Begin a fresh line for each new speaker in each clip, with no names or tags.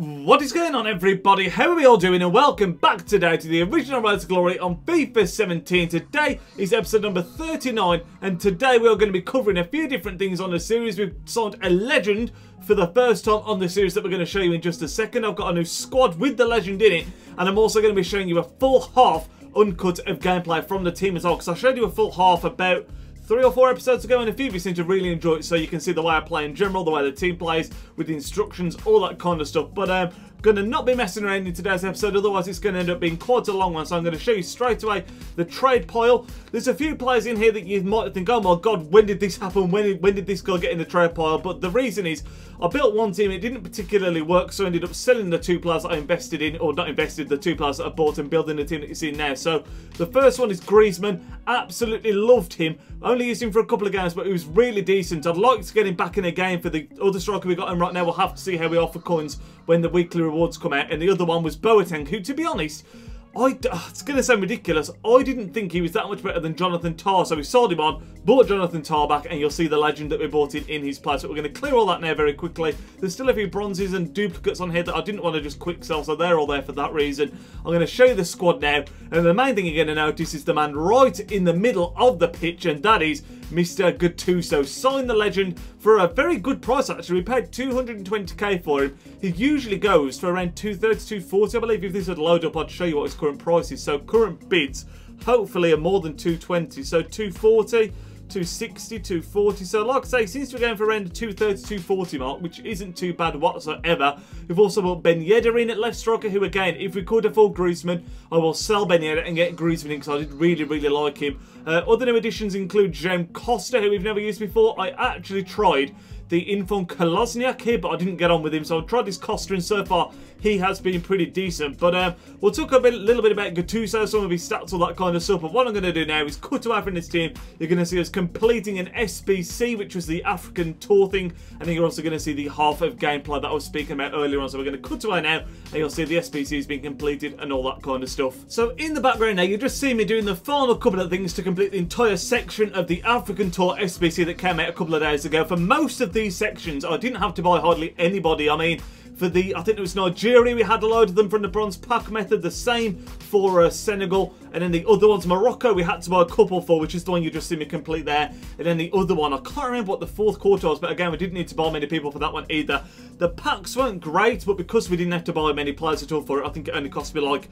What is going on, everybody? How are we all doing? And welcome back today to the original Road to Glory on FIFA 17. Today is episode number 39, and today we are going to be covering a few different things on the series. We've signed a legend for the first time on the series that we're going to show you in just a second. I've got a new squad with the legend in it, and I'm also going to be showing you a full half uncut of gameplay from the team as well, because I showed you a full half about 3 or 4 episodes ago, and a few of you seem to really enjoy it, so you can see the way I play in general, the way the team plays, with the instructions, all that kind of stuff. But I'm going to not be messing around in today's episode, otherwise it's going to end up being quite a long one, so I'm going to show you straight away the trade pile. There's a few players in here that you might think, oh my god, when did this happen, when did this guy get in the trade pile? But the reason is, I built one team, it didn't particularly work, so I ended up selling the 2 players that I invested in, or not invested, the 2 players that I bought, and building the team that you see now. So the first one is Griezmann. Absolutely loved him. Only used him for a couple of games, but he was really decent. I'd like to get him back in a game for the other striker we got him right now. We'll have to see how we offer coins when the weekly rewards come out. And the other one was Boateng, who, to be honest, it's going to sound ridiculous, I didn't think he was that much better than Jonathan Tah, so we sold him on, bought Jonathan Tah back, and you'll see the legend that we bought in his place. But we're going to clear all that now very quickly. There's still a few bronzes and duplicates on here that I didn't want to just quick sell, so they're all there for that reason. I'm going to show you the squad now, and the main thing you're going to notice is the man right in the middle of the pitch, and that is Mr. Gattuso. Signed the legend for a very good price, actually. We paid 220k for him. He usually goes for around 230, 240, I believe. If this would load up, I'd show you what his current price is. So current bids, hopefully, are more than 220. So 240, 260, 240. So like I say, since we're going for around the 230, 240 mark, which isn't too bad whatsoever. We've also got Ben Yedder in at left striker, who again, if we could afford Griezmann, I will sell Ben Yedder and get Griezmann in, because I did really, really like him. Other new additions include James Costa, who we've never used before. I actually tried the Infant Kolosniak here, but I didn't get on with him, so I tried this Costa, and so far he has been pretty decent. But we'll talk a little bit about Gattuso, some of his stats, all that kind of stuff. But what I'm going to do now is cut away from this team. You're going to see us completing an SBC, which was the African tour thing, and then you're also going to see the half of gameplay that I was speaking about earlier on. So we're going to cut away now, and you'll see the SBC has been completed and all that kind of stuff. So in the background now, you just see me doing the final couple of things to complete the entire section of the African tour SBC that came out a couple of days ago. For most of these sections, I didn't have to buy hardly anybody. I mean, for the, I think it was Nigeria, we had a load of them from the bronze pack method. The same for Senegal, and then the other ones, Morocco, we had to buy a couple for, which is the one you just see me complete there. And then the other one, I can't remember what the 4th quarter was, but again, we didn't need to buy many people for that one either. The packs weren't great, but because we didn't have to buy many players at all for it, I think it only cost me like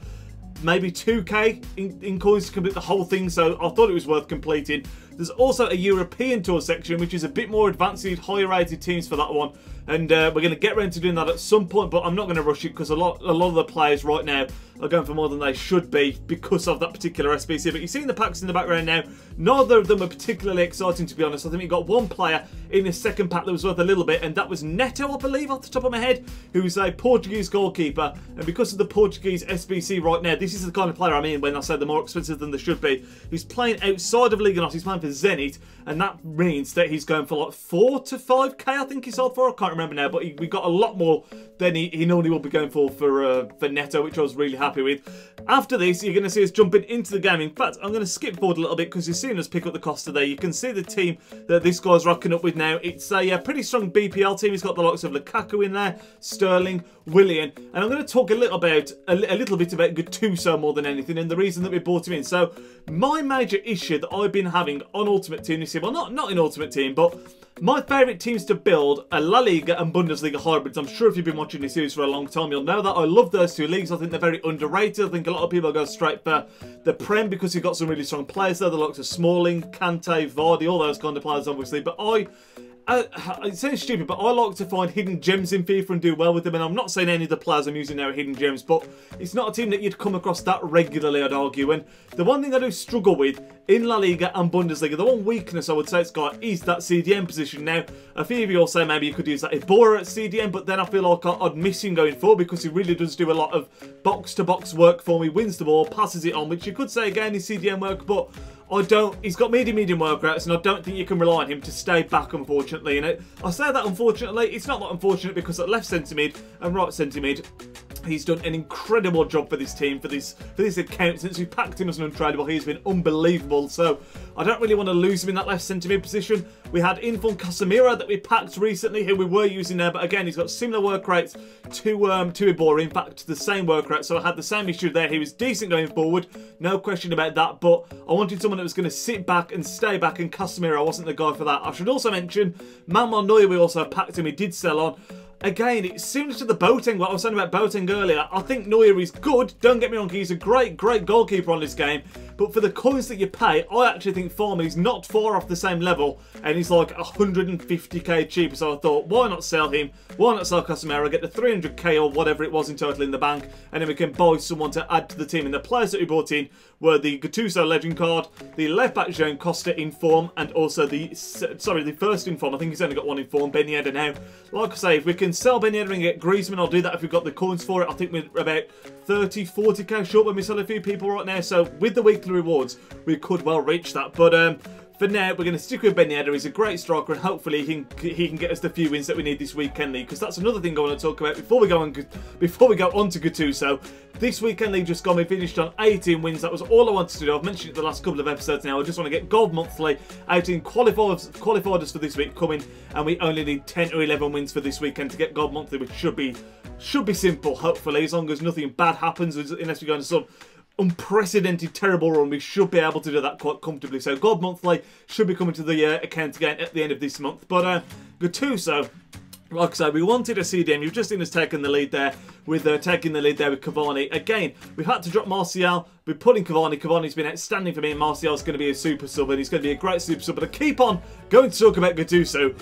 maybe 2k in coins to complete the whole thing, so I thought it was worth completing. There's also a European tour section, which is a bit more advanced, higher rated teams for that one, and we're going to get around to doing that at some point, but I'm not going to rush it, because a lot of the players right now are going for more than they should be because of that particular SBC. But you've seen the packs in the background now. Neither of them are particularly exciting, to be honest. I think we got one player in the second pack that was worth a little bit, and that was Neto, I believe, off the top of my head, who is a Portuguese goalkeeper. And because of the Portuguese SBC right now, this is the kind of player I mean when I say they're more expensive than they should be. He's playing outside of Liga NOS, he's playing for Zenit, and that means that he's going for like 4 to 5k, I think he sold for. I can't remember now, but we got a lot more than he normally will be going for Neto, which I was really happy with. After this, you're going to see us jumping into the game. In fact, I'm going to skip forward a little bit, because you've seen us pick up the Costa there. You can see the team that this guy's rocking up with now. It's a pretty strong BPL team. He's got the likes of Lukaku in there, Sterling, Willian, and I'm going to talk a little bit about Gattuso more than anything, and the reason that we brought him in. So my major issue that I've been having on Ultimate Team this year, well, not in Ultimate Team, but my favourite teams to build are La Liga and Bundesliga hybrids. I'm sure if you've been watching this series for a long time, you'll know that. I love those 2 leagues. I think they're very underrated. I think a lot of people go straight for the Prem because you've got some really strong players there. The likes of Smalling, Kante, Vardy, all those kind of players, obviously. But it sounds stupid, but I like to find hidden gems in FIFA and do well with them. And I'm not saying any of the players I'm using now are hidden gems, but it's not a team that you'd come across that regularly, I'd argue. And the one thing I do struggle with in La Liga and Bundesliga, the one weakness I would say it's got is that CDM position. Now, a few of you will say maybe you could use that Ibora at CDM, but then I feel like I'd miss him going forward, because he really does do a lot of box-to-box work for me, wins the ball, passes it on, which you could say again is CDM work, but I don't. He's got medium work rates, and I don't think you can rely on him to stay back, unfortunately. And I say that unfortunately, it's not that unfortunate, because at left centre mid and right centre mid, He's done an incredible job for this team, for this account. Since we packed him as an untradeable, he's been unbelievable. So I don't really want to lose him in that left centre mid position. We had Inform Casemiro that we packed recently, who we were using there, but again, he's got similar work rates to Ibora. In fact, the same work rate. So I had the same issue there. He was decent going forward, no question about that. But I wanted someone that was going to sit back and stay back, and Casemiro wasn't the guy for that. I should also mention Manuel Neuer. We also packed him. He did sell on. Again, it's similar to the Boateng, what I was saying about Boateng earlier. I think Neuer is good. Don't get me wrong, he's a great goalkeeper on this game. But for the coins that you pay, I actually think Farmer's not far off the same level. And he's like 150k cheaper. So I thought, why not sell him? Why not sell Casemiro? Get the 300k or whatever it was in total in the bank. And then we can buy someone to add to the team. And the players that we brought in were the Gattuso legend card, the left back Jean Costa in form, and also the first in form. I think he's only got one in form, Ben Yedder now. Like I say, if we can sell Ben Yedder and get Griezmann, I'll do that if we've got the coins for it. I think we're about 30, 40k short when we sell a few people right now. So with the weekly rewards, we could well reach that. But for now, we're going to stick with Ben Yedder. He's a great striker, and hopefully he can get us the few wins that we need this weekend league. Because that's another thing I want to talk about before we go on to Gattuso. This weekend league just gone. We finished on 18 wins. That was all I wanted to do. I've mentioned it the last couple of episodes now. I just want to get gold monthly. 18 qualified us for this week coming, and we only need 10 or 11 wins for this weekend to get gold monthly, which should be simple. Hopefully, as long as nothing bad happens, unless we go into some unprecedented terrible run, we should be able to do that quite comfortably. So gold monthly should be coming to the account again at the end of this month. But Gattuso, like I said, we wanted a CDM. You've just seen us taking the lead there with Cavani. Again, we've had to drop Martial. We're putting Cavani. Cavani's been outstanding for me, and Martial's going to be a super sub, and he's going to be a great super sub. But I keep on going to talk about Gattuso,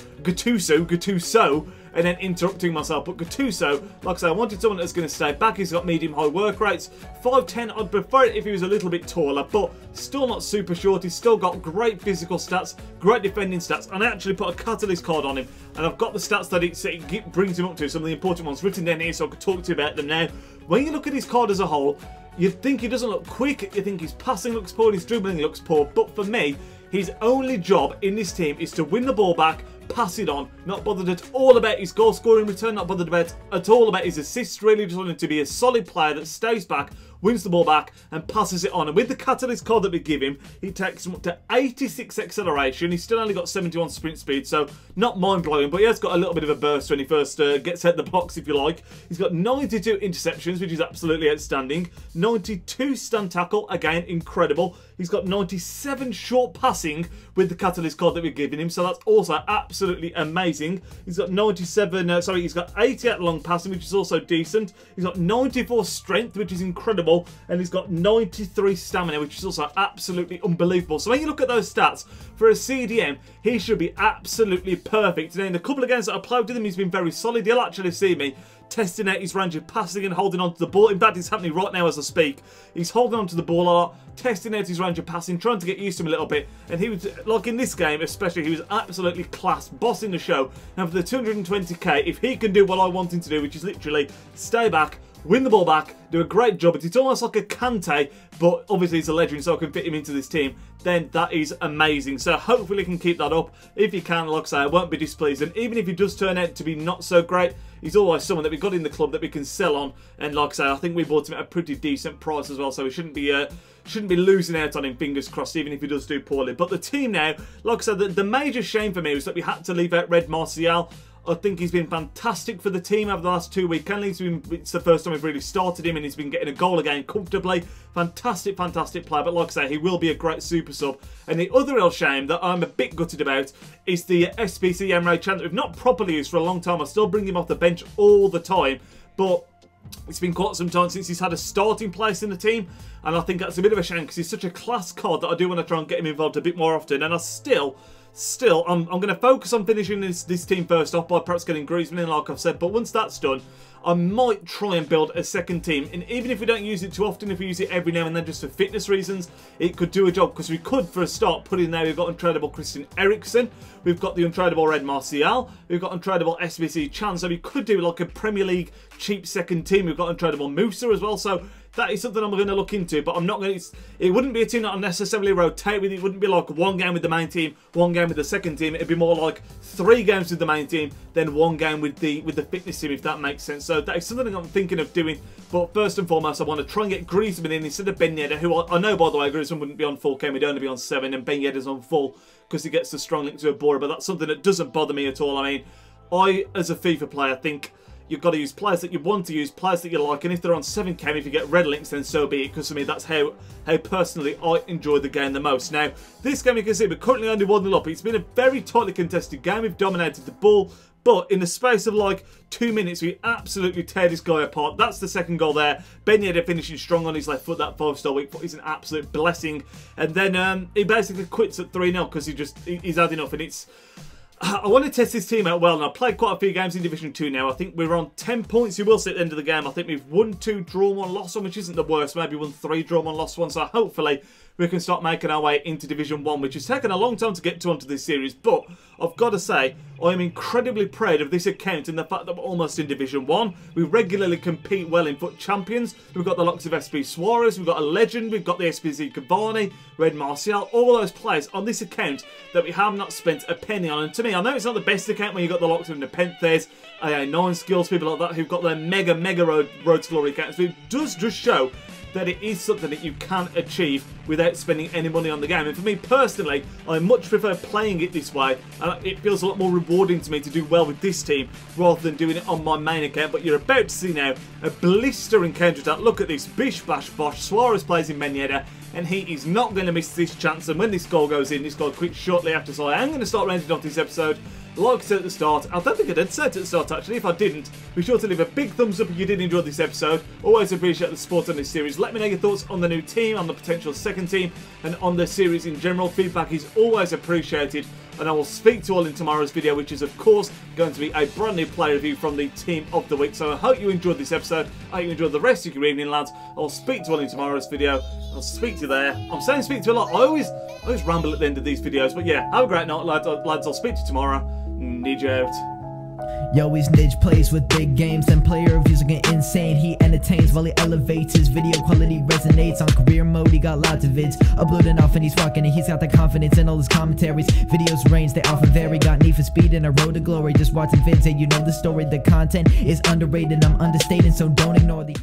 and then interrupting myself. But Gattuso, like I said, I wanted someone that's going to stay back. He's got medium-high work rates. 5'10", I'd prefer it if he was a little bit taller, but still not super short. He's still got great physical stats, great defending stats, and I actually put a catalyst card on him, and I've got the stats that it brings him up to, some of the important ones written down here, so I could talk to you about them now. When you look at his card as a whole, you'd think he doesn't look quick, you think his passing looks poor, his dribbling looks poor, but for me, his only job in this team is to win the ball back, pass it on, not bothered at all about his goal scoring return, not bothered at all about his assists, really just wanting to be a solid player that stays back, wins the ball back and passes it on. And with the catalyst card that we give him, he takes him up to 86 acceleration. He's still only got 71 sprint speed, so not mind-blowing, but he has got a little bit of a burst when he first gets at the box, if you like. He's got 92 interceptions, which is absolutely outstanding. 92 stand tackle, again, incredible. He's got 97 short passing with the catalyst card that we're giving him, so that's also absolutely amazing. He's got 88 long passing, which is also decent. He's got 94 strength, which is incredible, and he's got 93 stamina, which is also absolutely unbelievable. So when you look at those stats, for a CDM, he should be absolutely perfect. And in a couple of games that I played with him, he's been very solid. You'll actually see me testing out his range of passing and holding on to the ball. In fact, it's happening right now as I speak. He's holding on to the ball a lot, testing out his range of passing, trying to get used to him a little bit. And he was, like in this game especially, he was absolutely class, bossing the show. And for the 220k, if he can do what I want him to do, which is literally stay back, win the ball back, do a great job. It's almost like a Kante, but obviously he's a legend, so I can fit him into this team. Then that is amazing. So hopefully he can keep that up. If he can, like I say, I won't be displeased. And even if he does turn out to be not so great, he's always someone that we've got in the club that we can sell on. And like I say, I think we bought him at a pretty decent price as well, so we shouldn't be losing out on him, fingers crossed, even if he does do poorly. But the team now, like I said, the major shame for me was that we had to leave out Red Martial. I think he's been fantastic for the team over the last 2 weekend leagues. It's the first time we've really started him, and he's been getting a goal again comfortably. Fantastic, fantastic player. But like I say, he will be a great super sub. And the other real shame that I'm a bit gutted about is the SBC Emre Can that we've not properly used for a long time. I still bring him off the bench all the time, but it's been quite some time since he's had a starting place in the team, and I think that's a bit of a shame because he's such a class card that I do want to try and get him involved a bit more often. And I still, I'm going to focus on finishing this team first off by perhaps getting Griezmann in, like I've said. But once that's done, I might try and build a second team. And even if we don't use it too often, if we use it every now and then just for fitness reasons, it could do a job. Because we could, for a start, put in there, we've got untradeable Christian Eriksen, we've got the untradeable Red Martial, we've got untradeable SBC Can. So we could do like a Premier League cheap second team. We've got untradeable Musa as well. So that is something I'm going to look into, but I'm not going to, it wouldn't be a team that I'll necessarily rotate with. It wouldn't be like one game with the main team, one game with the second team. It'd be more like 3 games with the main team, then 1 game with the fitness team, if that makes sense. So that is something I'm thinking of doing. But first and foremost, I want to try and get Griezmann in instead of Ben Yedder, who I know, by the way, Griezmann wouldn't be on full game, he'd only be on 7, and Ben Yedder's on full because he gets the strong link to a Bora, but that's something that doesn't bother me at all. I mean, I, as a FIFA player, think you've got to use players that you want to use, players that you like, and if they're on 7K, if you get red links, then so be it, because for me, that's how personally I enjoy the game the most. Now, this game, you can see, we're currently only 1-0 up. It's been a very tightly contested game. We've dominated the ball, but in the space of like 2 minutes, we absolutely tear this guy apart. That's the second goal there. Ben Yedder finishing strong on his left foot. That 5-star weak foot is an absolute blessing. And then he basically quits at 3-0 because he's had enough, and it's... I want to test this team out well, and I've played quite a few games in Division 2 now. I think we're on 10 points. You will see at the end of the game. I think we've won 2, drawn 1, lost 1, which isn't the worst. Maybe won 3, drawn 1, lost 1. So hopefully we can start making our way into Division 1, which has taken a long time to get to onto this series. But I've got to say, I am incredibly proud of this account and the fact that we're almost in Division 1. We regularly compete well in FUT Champions. We've got the likes of SP Suarez, we've got a legend, we've got the SPZ Cavani, Red Martial, all those players on this account that we have not spent a penny on. And to me, I know it's not the best account when you've got the likes of Nepenthes, AA9 Skills, people like that who've got their mega Road to Glory accounts, but it does just show that it is something that you can achieve without spending any money on the game. And for me personally, I much prefer playing it this way, and it feels a lot more rewarding to me to do well with this team rather than doing it on my main account. But you're about to see now a blistering counter-attack. Look at this, bish bash bosh. Suarez plays in Ben Yedder, and he is not going to miss this chance. And when this goal goes in, this goal quits shortly after, so I am going to start rounding off this episode. Like I said at the start, I don't think I did say it at the start actually. If I didn't, be sure to leave a big thumbs up if you did enjoy this episode. Always appreciate the support on this series. Let me know your thoughts on the new team, on the potential second team, and on the series in general. Feedback is always appreciated, and I will speak to you all in tomorrow's video, which is of course going to be a brand new player review from the Team of the Week. So I hope you enjoyed this episode. I hope you enjoyed the rest of your evening, lads. I'll speak to you all in tomorrow's video. I'll speak to you there. I'm saying speak to you a lot. I always ramble at the end of these videos, but yeah, have a great night, lads. I'll speak to you tomorrow. Nidge out.
Yo, he's Nidge, plays with big games and player reviews are getting insane. He entertains while he elevates, his video quality resonates. On career mode, he got lots of vids uploading off and he's rocking it. He's got the confidence in all his commentaries. Videos range, they often vary. Got need for speed and a road to glory. Just watching vids and you know the story. The content is underrated, I'm understating, so don't ignore the